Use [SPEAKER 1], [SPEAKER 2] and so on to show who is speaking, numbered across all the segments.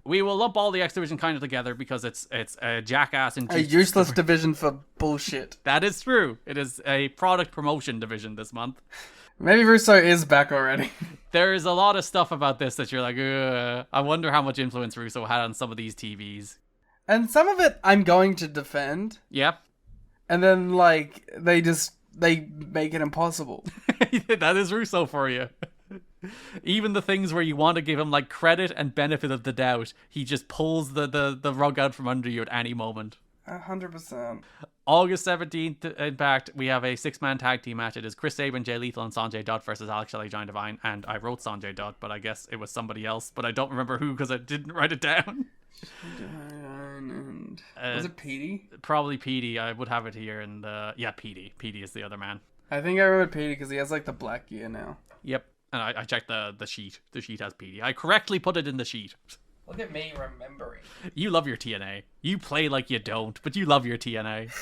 [SPEAKER 1] We will lump all the X Division kind of together because it's a Jackass and
[SPEAKER 2] A useless division for bullshit.
[SPEAKER 1] That is true. It is a product promotion division this month.
[SPEAKER 2] Maybe Russo is back already.
[SPEAKER 1] There is a lot of stuff about this that you're like, I wonder how much influence Russo had on some of these TVs.
[SPEAKER 2] And some of it I'm going to defend.
[SPEAKER 1] Yep.
[SPEAKER 2] And then, like, they make it impossible.
[SPEAKER 1] That is Russo for you. Even the things where you want to give him, like, credit and benefit of the doubt, he just pulls the rug out from under you at any moment.
[SPEAKER 2] 100%.
[SPEAKER 1] August 17th, Impact, we have a 6-man tag team match. It is Chris Sabin, Jay Lethal, and Sanjay Dutt versus Alex Shelley, Giant Divine. And I wrote Sanjay Dutt, but I guess it was somebody else. But I don't remember who because I didn't write it down.
[SPEAKER 2] Was it Petey?
[SPEAKER 1] Probably Petey. I would have it here. Yeah, Petey. Petey is the other man.
[SPEAKER 2] I think I remember Petey because he has, like, the black gear now.
[SPEAKER 1] Yep. And I checked the sheet. The sheet has Petey. I correctly put it in the sheet.
[SPEAKER 2] Look at me remembering.
[SPEAKER 1] You love your TNA. You play like you don't, but you love your TNA.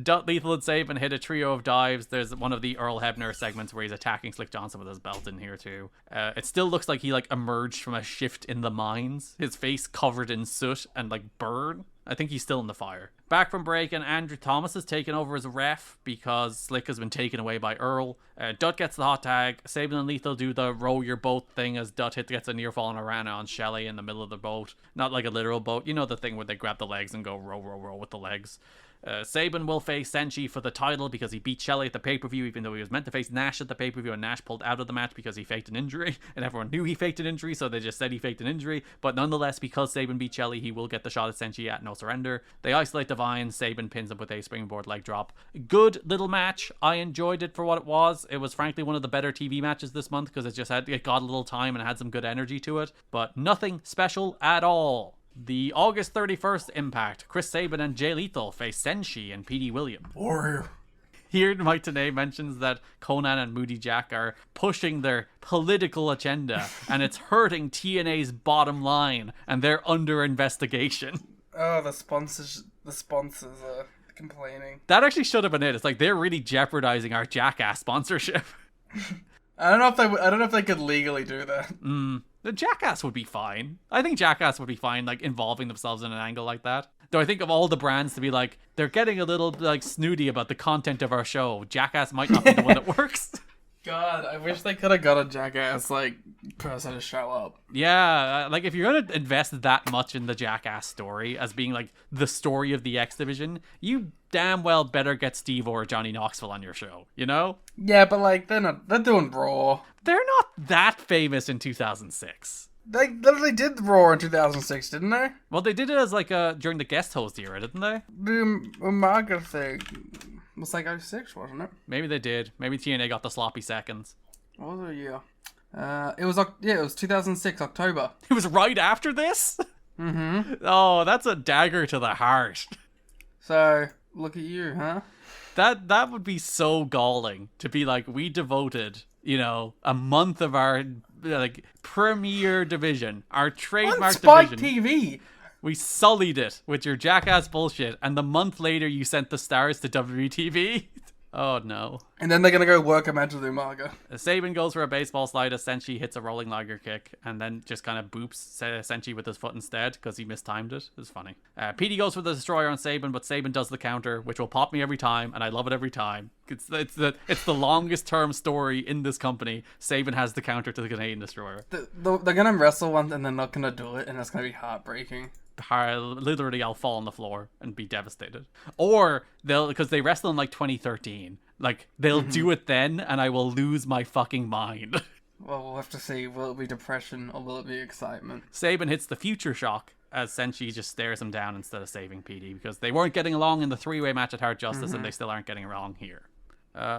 [SPEAKER 1] Dutt, Lethal, and Sabin hit a trio of dives. There's one of the Earl Hebner segments where he's attacking Slick Johnson with his belt in here too. It still looks like he like emerged from a shift in the mines. His face covered in soot and like burn. I think he's still in the fire. Back from break, and Andrew Thomas is taken over as a ref because Slick has been taken away by Earl. Dutt gets the hot tag. Sabin and Lethal do the row your boat thing as Dutt gets a near fall and a rana on Shelley in the middle of the boat. Not like a literal boat. You know the thing where they grab the legs and go row, row, row with the legs. Sabin will face Senshi for the title because he beat Shelley at the pay-per-view, even though he was meant to face Nash at the pay-per-view, and Nash pulled out of the match because he faked an injury, and everyone knew he faked an injury, so they just said he faked an injury. But nonetheless, because Sabin beat Shelley, he will get the shot at Senshi at No Surrender. They isolate Divine. Sabin pins him with a springboard leg drop. Good little match. I enjoyed it for what it was. It was frankly one of the better TV matches this month because it got a little time and had some good energy to it, but nothing special at all. The August 31st Impact, Chris Sabin and Jay Lethal face Senshi and Petey William.
[SPEAKER 2] Warrior.
[SPEAKER 1] Here, Mike Tenay mentions that Conan and Moody Jack are pushing their political agenda, and it's hurting TNA's bottom line, and they're under investigation.
[SPEAKER 2] Oh, the sponsors are complaining.
[SPEAKER 1] That actually should have been it. It's like they're really jeopardizing our Jackass sponsorship.
[SPEAKER 2] I don't know if they could legally do that.
[SPEAKER 1] The Jackass would be fine. I think Jackass would be fine, like, involving themselves in an angle like that. Though I think of all the brands to be like, they're getting a little, like, snooty about the content of our show. Jackass might not be the one that works.
[SPEAKER 2] God, I wish they could have got a Jackass, like, person to show up.
[SPEAKER 1] Yeah, like, if you're gonna invest that much in the Jackass story as being, like, the story of the X Division, you damn well better get Steve or Johnny Knoxville on your show, you know?
[SPEAKER 2] Yeah, but, like, they're doing Raw.
[SPEAKER 1] They're not that famous in 2006.
[SPEAKER 2] They literally did Raw in 2006, didn't they?
[SPEAKER 1] Well, they did it as, like, during the guest host era, didn't they?
[SPEAKER 2] The Umaga thing was, like, 06, wasn't it?
[SPEAKER 1] Maybe they did. Maybe TNA got the sloppy seconds.
[SPEAKER 2] What was the year? It was 2006, October.
[SPEAKER 1] It was right after this?
[SPEAKER 2] Mm-hmm.
[SPEAKER 1] Oh, that's a dagger to the heart.
[SPEAKER 2] So, look at you, huh?
[SPEAKER 1] That would be so galling to be like, we devoted, a month of our like premier division, our trademark
[SPEAKER 2] Spike
[SPEAKER 1] division.
[SPEAKER 2] TV.
[SPEAKER 1] We sullied it with your Jackass bullshit, and the month later you sent the stars to WTV. Oh no.
[SPEAKER 2] And then they're gonna go work a match with Umaga.
[SPEAKER 1] Sabin goes for a baseball slide as Senshi hits a rolling liger kick and then just kind of boops Senshi with his foot instead because he mistimed it. It's funny. Petey goes for the destroyer on Sabin, but Sabin does the counter, which will pop me every time, and I love it every time. It's the longest term story in this company. Sabin has the counter to the Canadian destroyer.
[SPEAKER 2] They're gonna wrestle once and they're not gonna do it, and it's gonna be heartbreaking.
[SPEAKER 1] Literally, I'll fall on the floor and be devastated. Or because they wrestled in like 2013. Like, they'll do it then, and I will lose my fucking mind.
[SPEAKER 2] Well, we'll have to see. Will it be depression or will it be excitement?
[SPEAKER 1] Sabin hits the future shock as Senshi just stares him down instead of saving Petey because they weren't getting along in the three-way match at Hard Justice, and they still aren't getting along here.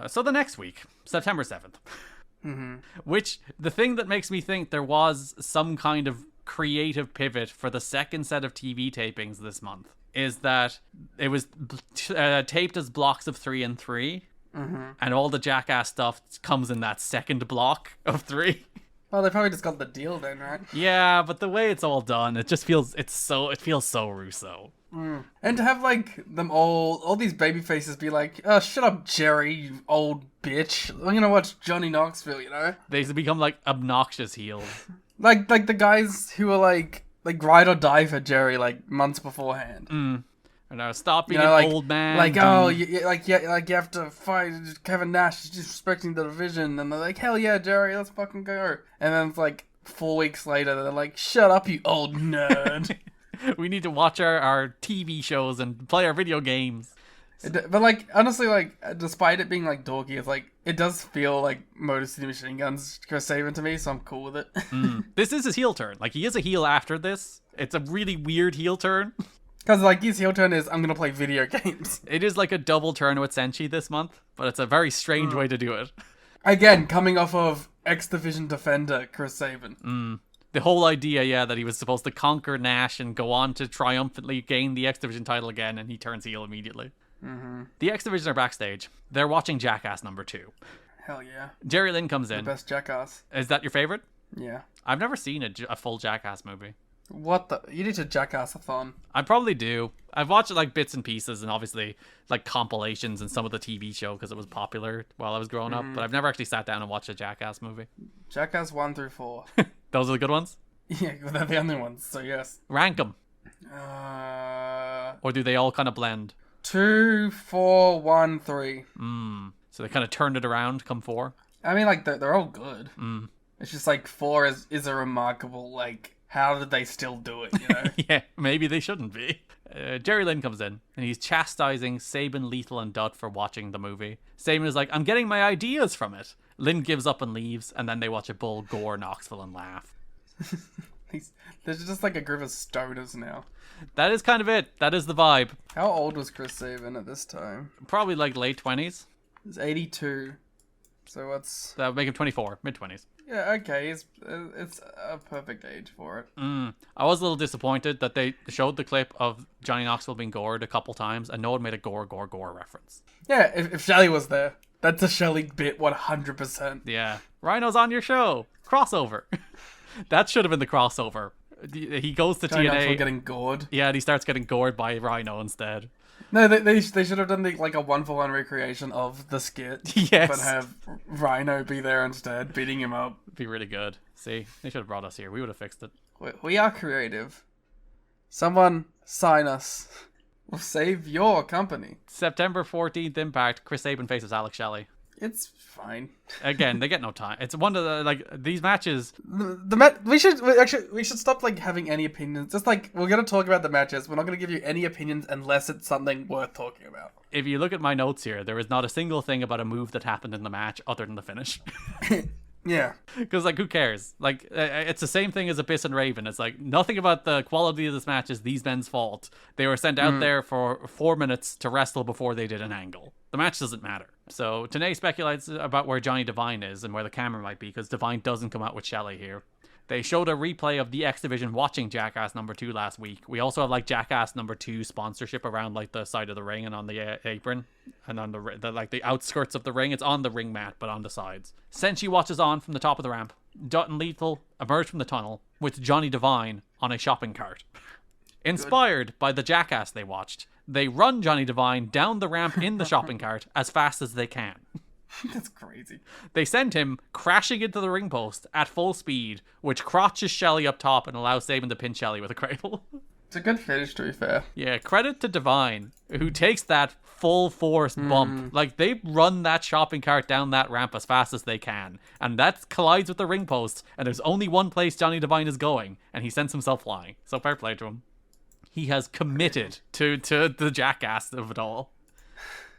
[SPEAKER 1] So the next week, September 7th. Which, the thing that makes me think there was some kind of creative pivot for the second set of TV tapings this month is that it was taped as blocks of 3 and 3, and all the Jackass stuff comes in that second block of 3.
[SPEAKER 2] Well, they probably just got the deal then, right?
[SPEAKER 1] Yeah, but the way it's all done, it feels so Russo.
[SPEAKER 2] And to have, like, them all these baby faces be like, oh, shut up, Jerry, you old bitch. I'm gonna watch Johnny Knoxville, you know?
[SPEAKER 1] They become, like, obnoxious heels.
[SPEAKER 2] Like the guys who are, like, ride or die for Jerry like months beforehand.
[SPEAKER 1] And now stop being
[SPEAKER 2] like,
[SPEAKER 1] an old man.
[SPEAKER 2] Like,
[SPEAKER 1] dude.
[SPEAKER 2] oh, you have to fight Kevin Nash. He's disrespecting the division, and they're like, hell yeah, Jerry, let's fucking go. And then it's like 4 weeks later, they're like, shut up, you old nerd.
[SPEAKER 1] We need to watch our TV shows and play our video games.
[SPEAKER 2] But like, honestly, like, despite it being like dorky, it's like it does feel like Motor City Machine Guns Chris Sabin to me, so I'm cool with it.
[SPEAKER 1] This is his heel turn. Like, he is a heel after this. It's a really weird heel turn.
[SPEAKER 2] Because like his heel turn is, I'm gonna play video games.
[SPEAKER 1] It is like a double turn with Senshi this month, but it's a very strange way to do it.
[SPEAKER 2] Again, coming off of X-Division Defender Chris Sabin.
[SPEAKER 1] The whole idea, yeah, that he was supposed to conquer Nash and go on to triumphantly gain the X-Division title again, and he turns heel immediately. The X-Division are backstage. They're watching Jackass number 2.
[SPEAKER 2] Hell yeah.
[SPEAKER 1] Jerry Lynn comes in.
[SPEAKER 2] The best Jackass.
[SPEAKER 1] Is that your favorite?
[SPEAKER 2] Yeah.
[SPEAKER 1] I've never seen a full Jackass movie.
[SPEAKER 2] What the? You need to Jackass-a-thon.
[SPEAKER 1] I probably do. I've watched like bits and pieces and obviously like compilations and some of the TV show because it was popular while I was growing up, but I've never actually sat down and watched a Jackass movie.
[SPEAKER 2] Jackass 1 through 4.
[SPEAKER 1] Those are the good ones?
[SPEAKER 2] Yeah, they're the only ones, so yes.
[SPEAKER 1] Rank them. Or do they all kind of blend?
[SPEAKER 2] 2, 4, 1, 3.
[SPEAKER 1] So they kind of turned it around come 4?
[SPEAKER 2] I mean, like, they're all good. It's just like 4 is a remarkable, like, how did they still do it, you know?
[SPEAKER 1] Yeah, maybe they shouldn't be. Jerry Lynn comes in, and he's chastising Sabin, Lethal, and Dutt for watching the movie. Sabin is like, I'm getting my ideas from it. Lynn gives up and leaves, and then they watch a bull gore Knoxville and laugh.
[SPEAKER 2] There's just like a group of stoners now.
[SPEAKER 1] That is kind of it. That is the vibe.
[SPEAKER 2] How old was Chris Sabin at this time?
[SPEAKER 1] Probably like late 20s.
[SPEAKER 2] He's 82. So what's...
[SPEAKER 1] That would make him 24, mid-20s.
[SPEAKER 2] Yeah, okay. It's a perfect age for it.
[SPEAKER 1] I was a little disappointed that they showed the clip of Johnny Knoxville being gored a couple times, and no one made a gore reference.
[SPEAKER 2] Yeah, if Shelly was there. That's a Shelly bit, 100%.
[SPEAKER 1] Yeah. Rhino's on your show. Crossover. That should have been the crossover. He goes to
[SPEAKER 2] Johnny
[SPEAKER 1] TNA.
[SPEAKER 2] Knoxville getting gored.
[SPEAKER 1] Yeah, and he starts getting gored by Rhino instead.
[SPEAKER 2] No, they should have done like a 1-for-1 recreation of the skit.
[SPEAKER 1] Yes.
[SPEAKER 2] But have Rhino be there instead, beating him up.
[SPEAKER 1] Be really good. See, they should have brought us here. We would have fixed it.
[SPEAKER 2] We are creative. Someone sign us. We'll save your company.
[SPEAKER 1] September 14th Impact. Chris Sabin faces Alex Shelley.
[SPEAKER 2] It's fine.
[SPEAKER 1] Again, they get no time. It's one of the, like, these matches.
[SPEAKER 2] We should stop like having any opinions. Just like, we're gonna talk about the matches. We're not gonna give you any opinions unless it's something worth talking about.
[SPEAKER 1] If you look at my notes here, there is not a single thing about a move that happened in the match other than the finish.
[SPEAKER 2] Yeah.
[SPEAKER 1] Because, like, who cares? Like, it's the same thing as Abyss and Raven. It's like, nothing about the quality of this match is these men's fault. They were sent out there for 4 minutes to wrestle before they did an angle. The match doesn't matter. So, TNA speculates about where Johnny Devine is and where the camera might be, because Devine doesn't come out with Shelley here. They showed a replay of the X-Division watching Jackass number 2 last week. We also have, like, Jackass number 2 sponsorship around, like, the side of the ring and on the apron. And on the outskirts of the ring. It's on the ring mat, but on the sides. Senshi watches on from the top of the ramp. Dutt and Lethal emerge from the tunnel with Johnny Devine on a shopping cart. Inspired by the Jackass they watched, they run Johnny Devine down the ramp in the shopping cart as fast as they can.
[SPEAKER 2] That's crazy.
[SPEAKER 1] They send him crashing into the ring post at full speed, which crotches Shelley up top and allows Sabin to pin Shelley with a cradle.
[SPEAKER 2] It's a good finish, to be fair.
[SPEAKER 1] Yeah, credit to Devine, who takes that full force bump. Like, they run that shopping cart down that ramp as fast as they can, and that collides with the ring post, and there's only one place Johnny Devine is going, and he sends himself flying. So fair play to him. He has committed to the Jackass of it all.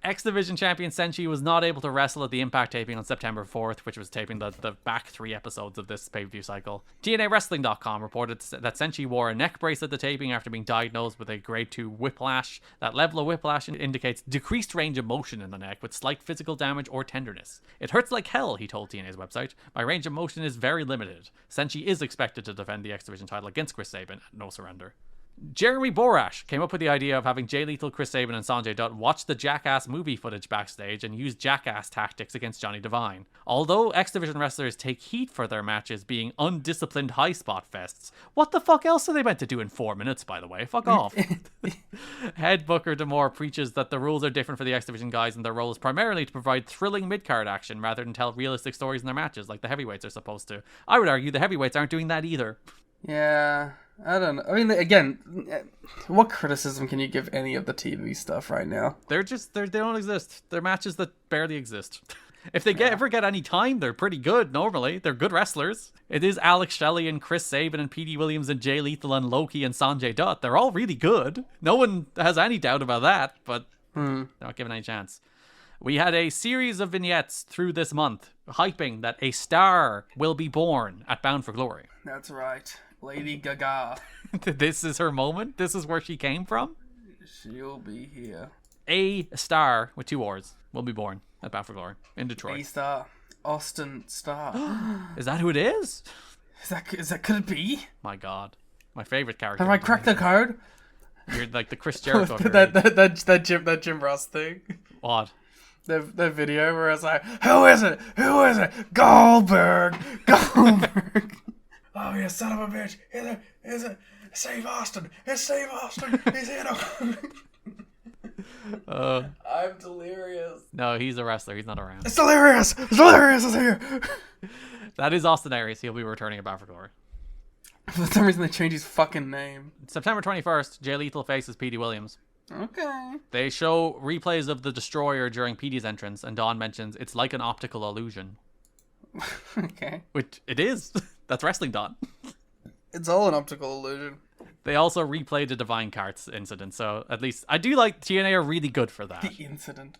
[SPEAKER 1] X-Division champion Senshi was not able to wrestle at the Impact taping on September 4th, which was taping the back 3 episodes of this pay-per-view cycle. TNAWrestling.com reported that Senshi wore a neck brace at the taping after being diagnosed with a grade 2 whiplash. That level of whiplash indicates decreased range of motion in the neck with slight physical damage or tenderness. It hurts like hell, he told TNA's website. My range of motion is very limited. Senshi is expected to defend the X-Division title against Chris Sabin at No Surrender. Jeremy Borash came up with the idea of having Jay Lethal, Chris Sabin, and Sanjay Dutt watch the Jackass movie footage backstage and use Jackass tactics against Johnny Devine. Although X-Division wrestlers take heat for their matches being undisciplined high spot fests, what the fuck else are they meant to do in 4 minutes, by the way? Fuck off. Head Booker DeMore preaches that the rules are different for the X-Division guys, and their role is primarily to provide thrilling mid-card action rather than tell realistic stories in their matches like the heavyweights are supposed to. I would argue the heavyweights aren't doing that either.
[SPEAKER 2] Yeah, I don't know. I mean, again, what criticism can you give any of the TV stuff right now?
[SPEAKER 1] They don't exist. They're matches that barely exist. If they ever get any time, they're pretty good normally. They're good wrestlers. It is Alex Shelley and Chris Sabin and Petey Williams and Jay Lethal and Loki and Sanjay Dutt. They're all really good. No one has any doubt about that, but they're not given any chance. We had a series of vignettes through this month hyping that a star will be born at Bound for Glory.
[SPEAKER 2] That's right. Lady Gaga.
[SPEAKER 1] This is her moment? This is where she came from?
[SPEAKER 2] She'll be here.
[SPEAKER 1] A star with 2 R's will be born at Bound for Glory in Detroit.
[SPEAKER 2] A-Star. Austin Star.
[SPEAKER 1] Is that who it is?
[SPEAKER 2] Is that could it be?
[SPEAKER 1] My God. My favorite character.
[SPEAKER 2] Have I cracked the code?
[SPEAKER 1] You're like the Chris Jericho.
[SPEAKER 2] that Jim Ross thing.
[SPEAKER 1] What?
[SPEAKER 2] The video where it's like, who is it? Who is it? Goldberg! Goldberg! Oh, you son of a bitch! Is it? Save Austin! It's Save Austin! He's here now! I'm delirious.
[SPEAKER 1] No, he's a wrestler. He's not around.
[SPEAKER 2] It's delirious! It's delirious! It's here!
[SPEAKER 1] That is Austin Aries. He'll be returning at Bound for Glory.
[SPEAKER 2] For some reason, they changed his fucking name.
[SPEAKER 1] September 21st, Jay Lethal faces Petey Williams.
[SPEAKER 2] Okay.
[SPEAKER 1] They show replays of the Destroyer during Petey's entrance, and Dawn mentions it's like an optical illusion.
[SPEAKER 2] Okay.
[SPEAKER 1] Which it is. That's wrestling, Dawn.
[SPEAKER 2] It's all an optical illusion.
[SPEAKER 1] They also replayed the Divine Carts incident, so at least I do like TNA are really good for that.
[SPEAKER 2] The incident.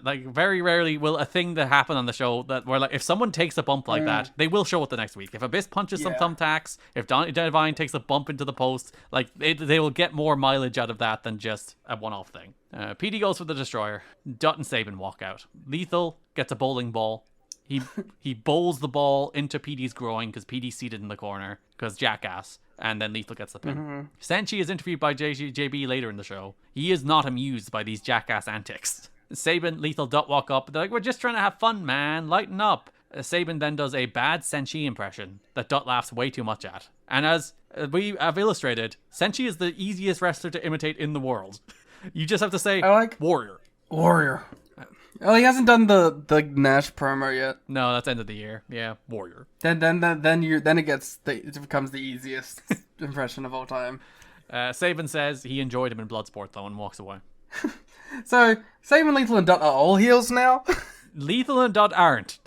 [SPEAKER 1] Like, very rarely will a thing that happen on the show that where, like, if someone takes a bump like that, they will show it the next week. If Abyss punches some thumbtacks, if Divine takes a bump into the post, like, they will get more mileage out of that than just a one-off thing. PD goes for the Destroyer. Dutt and Sabin walk out. Lethal gets a bowling ball. He bowls the ball into PD's groin because PD's seated in the corner because Jackass, and then Lethal gets the pin. Senshi is interviewed by JB later in the show. He is not amused by these Jackass antics. Sabin, Lethal, Dutt walk up. They're like, we're just trying to have fun, man. Lighten up. Sabin then does a bad Senshi impression that Dutt laughs way too much at. And as we have illustrated, Senshi is the easiest wrestler to imitate in the world. You just have to say, Warrior.
[SPEAKER 2] Warrior. Oh, he hasn't done the Nash promo yet.
[SPEAKER 1] No, that's end of the year. Yeah, Warrior.
[SPEAKER 2] Then it becomes the easiest impression of all time.
[SPEAKER 1] Sabin says he enjoyed him in Bloodsport though and walks away.
[SPEAKER 2] So Sabin, Lethal, and Dutt are all heels now.
[SPEAKER 1] Lethal and Dutt aren't.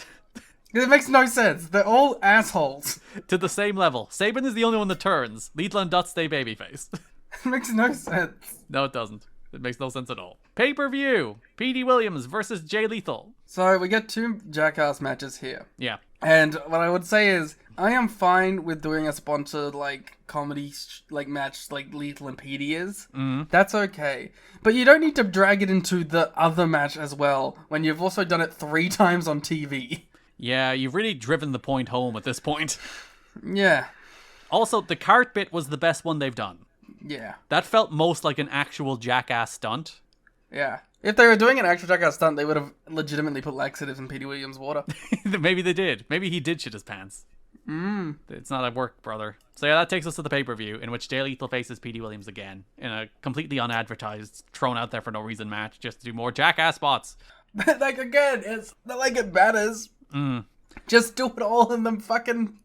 [SPEAKER 2] It makes no sense. They're all assholes.
[SPEAKER 1] To the same level. Sabin is the only one that turns. Lethal and Dutt stay babyface.
[SPEAKER 2] It makes no sense.
[SPEAKER 1] No, it doesn't. It makes no sense at all. Pay-per-view. Petey Williams versus Jay Lethal.
[SPEAKER 2] So we get 2 Jackass matches here.
[SPEAKER 1] Yeah.
[SPEAKER 2] And what I would say is, I am fine with doing a sponsored, like, comedy, match like Lethal and Petey is. That's okay. But you don't need to drag it into the other match as well, when you've also done it 3 times on TV.
[SPEAKER 1] Yeah, you've really driven the point home at this point.
[SPEAKER 2] Yeah.
[SPEAKER 1] Also, the cart bit was the best one they've done.
[SPEAKER 2] Yeah.
[SPEAKER 1] That felt most like an actual Jackass stunt.
[SPEAKER 2] Yeah. If they were doing an actual Jackass stunt, they would have legitimately put laxatives in Petey Williams' water.
[SPEAKER 1] Maybe they did. Maybe he did shit his pants. It's not at work, brother. So yeah, that takes us to the pay-per-view, in which Jay Lethal faces Petey Williams again, in a completely unadvertised, thrown out there for no reason match, just to do more Jackass spots.
[SPEAKER 2] Like, again, it's not like it matters. Just do it all in them fucking...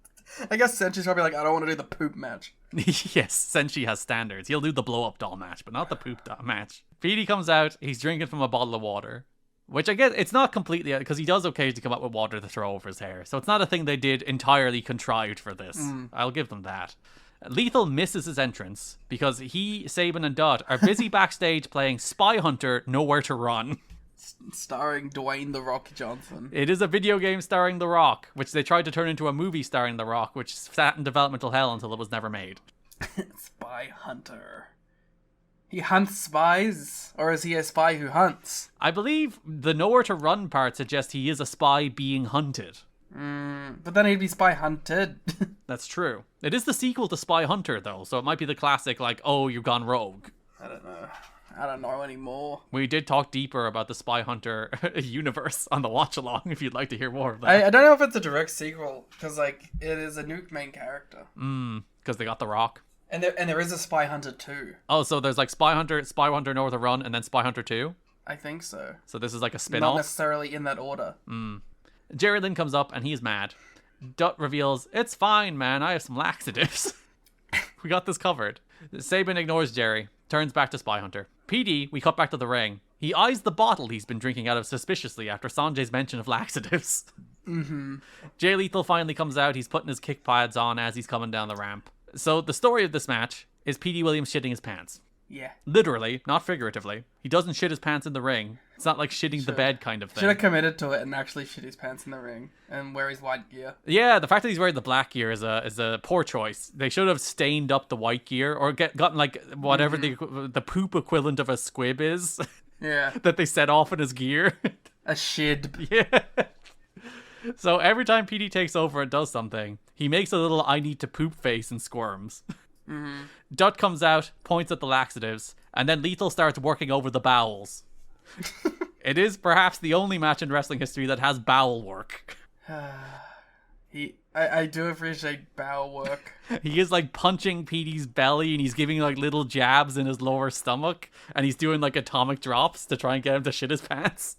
[SPEAKER 2] I guess Senshi's probably like, I don't want to do the poop match.
[SPEAKER 1] Yes, Senshi has standards. He'll do the blow-up doll match, but not the poop doll match. Petey comes out, he's drinking from a bottle of water. Which I guess, it's not completely, because he does occasionally come up with water to throw over his hair. So it's not a thing they did entirely contrived for this. I'll give them that. Lethal misses his entrance, because he, Sabin, and Dutt are busy backstage playing Spy Hunter, Nowhere to Run.
[SPEAKER 2] Starring Dwayne The Rock Johnson.
[SPEAKER 1] It is a video game starring The Rock, which they tried to turn into a movie starring The Rock, which sat in developmental hell until it was never made.
[SPEAKER 2] Spy Hunter. He hunts spies? Or is he a spy who hunts?
[SPEAKER 1] I believe the Nowhere to Run part suggests he is a spy being hunted.
[SPEAKER 2] But then he'd be spy hunted.
[SPEAKER 1] That's true. It is the sequel to Spy Hunter, though, so it might be the classic, like, oh, you've gone rogue.
[SPEAKER 2] I don't know anymore.
[SPEAKER 1] We did talk deeper about the Spy Hunter universe on the watch-along, if you'd like to hear more of that.
[SPEAKER 2] I don't know if it's a direct sequel, because, like, it is a nuke main character.
[SPEAKER 1] Because they got The Rock.
[SPEAKER 2] And there is a Spy Hunter 2.
[SPEAKER 1] Oh, so there's, like, Spy Hunter, Nowhere to Run, and then Spy Hunter 2?
[SPEAKER 2] I think so.
[SPEAKER 1] So this is like a spin-off?
[SPEAKER 2] Not necessarily in that order.
[SPEAKER 1] Jerry Lynn comes up, and he's mad. Dutt reveals, it's fine, man, I have some laxatives. We got this covered. Sabin ignores Jerry, turns back to Spy Hunter. PD, we cut back to the ring. He eyes the bottle he's been drinking out of suspiciously after Sanjay's mention of laxatives. Jay Lethal finally comes out. He's putting his kick pads on as he's coming down the ramp. So the story of this match is PD Williams shitting his pants.
[SPEAKER 2] Yeah.
[SPEAKER 1] Literally, not figuratively. He doesn't shit his pants in the ring. It's not like shitting the bed kind of thing.
[SPEAKER 2] Should have committed to it and actually shit his pants in the ring and wear his white gear.
[SPEAKER 1] Yeah, the fact that he's wearing the black gear is a poor choice. They should have stained up the white gear or gotten like whatever the poop equivalent of a squib is.
[SPEAKER 2] Yeah.
[SPEAKER 1] That they set off in his gear.
[SPEAKER 2] A shid.
[SPEAKER 1] Yeah. So every time PD takes over and does something, he makes a little I need to poop face and squirms. Dutt comes out, points at the laxatives, and then Lethal starts working over the bowels. It is perhaps the only match in wrestling history that has bowel work.
[SPEAKER 2] I do appreciate bowel work.
[SPEAKER 1] He is like punching PD's belly and he's giving like little jabs in his lower stomach and he's doing like atomic drops to try and get him to shit his pants.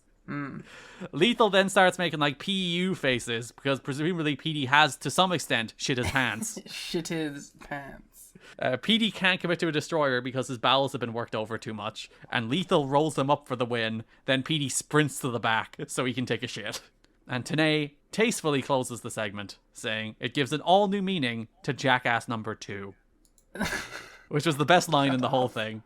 [SPEAKER 1] Lethal then starts making like PU faces because presumably PD has to some extent shit his pants.
[SPEAKER 2] Shit his pants.
[SPEAKER 1] PD can't commit to a destroyer because his bowels have been worked over too much, and Lethal rolls him up for the win. Then PD sprints to the back so he can take a shit. And TNA tastefully closes the segment, saying it gives an all-new meaning to Jackass number 2. Which was the best line in the whole thing.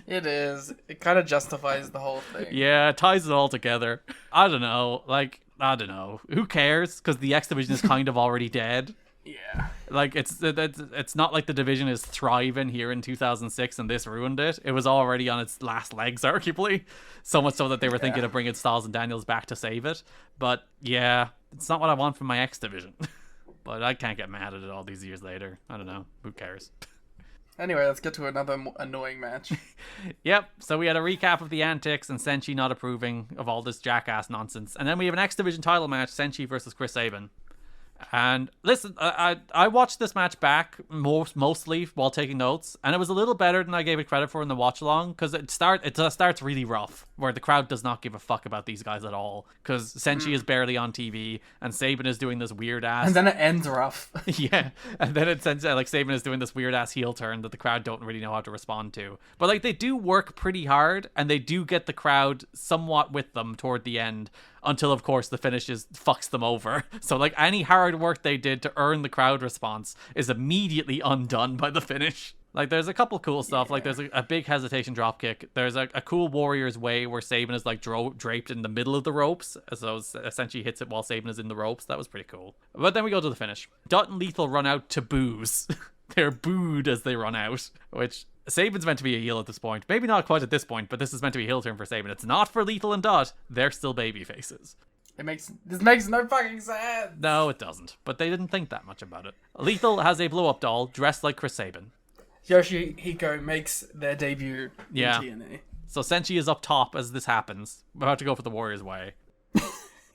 [SPEAKER 2] It is. It kind of justifies the whole thing.
[SPEAKER 1] Yeah, it ties it all together. I don't know. Who cares? Because the X-Division is kind of already dead.
[SPEAKER 2] Yeah.
[SPEAKER 1] Like, it's not like the division is thriving here in 2006 and this ruined it. It was already on its last legs, arguably. So much so that they were thinking of bringing Styles and Daniels back to save it. But, yeah, it's not what I want from my X-Division. But I can't get mad at it all these years later. I don't know. Who cares?
[SPEAKER 2] Anyway, let's get to another annoying match.
[SPEAKER 1] Yep, so we had a recap of the antics and Senshi not approving of all this Jackass nonsense. And then we have an X-Division title match, Senshi versus Chris Sabin. And listen, I watched this match back mostly while taking notes, and it was a little better than I gave it credit for in the watch along because it starts really rough, where the crowd does not give a fuck about these guys at all because Senshi is barely on TV and Sabin is doing this weird ass.
[SPEAKER 2] And then it ends rough.
[SPEAKER 1] Yeah, and then it ends like Sabin is doing this weird ass heel turn that the crowd don't really know how to respond to. But like they do work pretty hard, and they do get the crowd somewhat with them toward the end. Until, of course, the finish just fucks them over. So, like, any hard work they did to earn the crowd response is immediately undone by the finish. Like, there's a couple cool stuff. Like, there's a big hesitation dropkick. There's a cool Warrior's Way where Sabin is, like, draped in the middle of the ropes. So, essentially hits it while Sabin is in the ropes. That was pretty cool. But then we go to the finish. Dutt and Lethal run out to booze. They're booed as they run out, which... Sabin's meant to be a heel at this point. Maybe not quite at this point, but this is meant to be a heel turn for Sabin. It's not for Lethal and Dutt. They're still baby faces.
[SPEAKER 2] This makes no fucking sense.
[SPEAKER 1] No, it doesn't. But they didn't think that much about it. Lethal has a blow-up doll dressed like Chris Sabin.
[SPEAKER 2] Yoshihiko makes their debut in TNA.
[SPEAKER 1] So Senshi is up top as this happens. We're about to go for the Warrior's Way.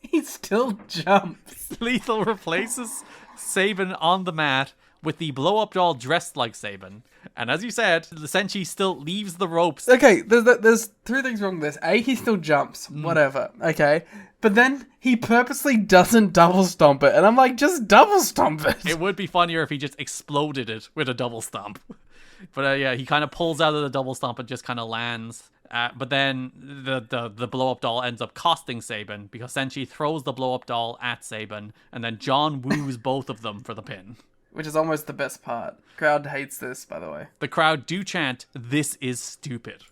[SPEAKER 2] He still jumps.
[SPEAKER 1] Lethal replaces Sabin on the mat with the blow-up doll dressed like Sabin. And as you said, the Senshi still leaves the ropes.
[SPEAKER 2] Okay, there's three things wrong with this. A, he still jumps, whatever, okay? But then he purposely doesn't double stomp it, and I'm like, just double stomp it.
[SPEAKER 1] It would be funnier if he just exploded it with a double stomp. But yeah, he kind of pulls out of the double stomp and just kind of lands. But then the blow-up doll ends up costing Sabin because Senshi throws the blow-up doll at Sabin, and then John woos both of them for the pin.
[SPEAKER 2] Which is almost the best part. Crowd hates this, by the way.
[SPEAKER 1] The crowd do chant, "This is stupid,"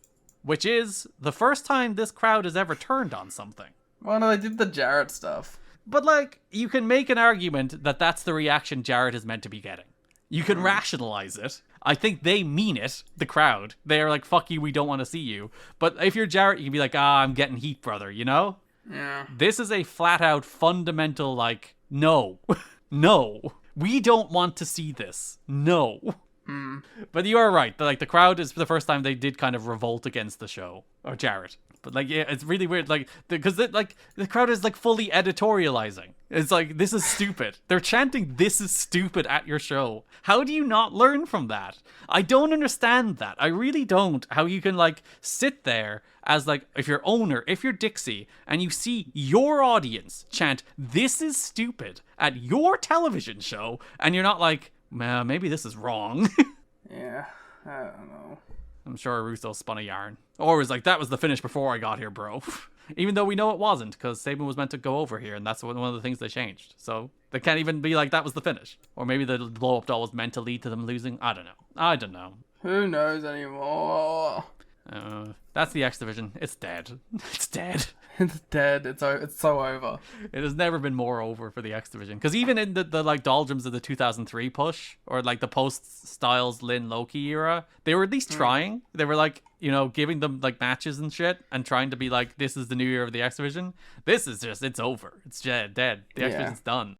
[SPEAKER 1] which is the first time this crowd has ever turned on something.
[SPEAKER 2] Well, no, they did the Jarrett stuff.
[SPEAKER 1] But, like, you can make an argument that that's the reaction Jarrett is meant to be getting. You can rationalize it. I think they mean it, the crowd. They are like, fuck you, we don't want to see you. But if you're Jarrett, you can be like, I'm getting heat, brother, you know?
[SPEAKER 2] Yeah.
[SPEAKER 1] This is a flat-out, fundamental, like, no. No. We don't want to see this. No. But you are right. Like, the crowd is the first time they did kind of revolt against the show. Or Jarrett. But, like, yeah, it's really weird. Like, because, the crowd is, like, fully editorializing. It's like, this is stupid. They're chanting, "This is stupid" at your show. How do you not learn from that? I don't understand that. I really don't. How you can, like, sit there as, like, if you're owner, if you're Dixie, and you see your audience chant, "This is stupid" at your television show, and you're not like, maybe this is wrong.
[SPEAKER 2] Yeah, I don't know.
[SPEAKER 1] I'm sure Russo spun a yarn. Or was like, that was the finish before I got here, bro. Even though we know it wasn't, because Sabin was meant to go over here, and that's one of the things they changed. So they can't even be like, that was the finish. Or maybe the blow-up doll was meant to lead to them losing. I don't know.
[SPEAKER 2] Who knows anymore?
[SPEAKER 1] That's the X-Division. It's dead. It's dead.
[SPEAKER 2] It's dead. It's so over.
[SPEAKER 1] It has never been more over for the X-Division. Because even in the like doldrums of the 2003 push, or like the post-Styles Lynn Loki era, they were at least trying. They were like, you know, giving them like matches and shit, and trying to be like, this is the new year of the X-Division. This is just, it's over. It's dead. The X-Division's done.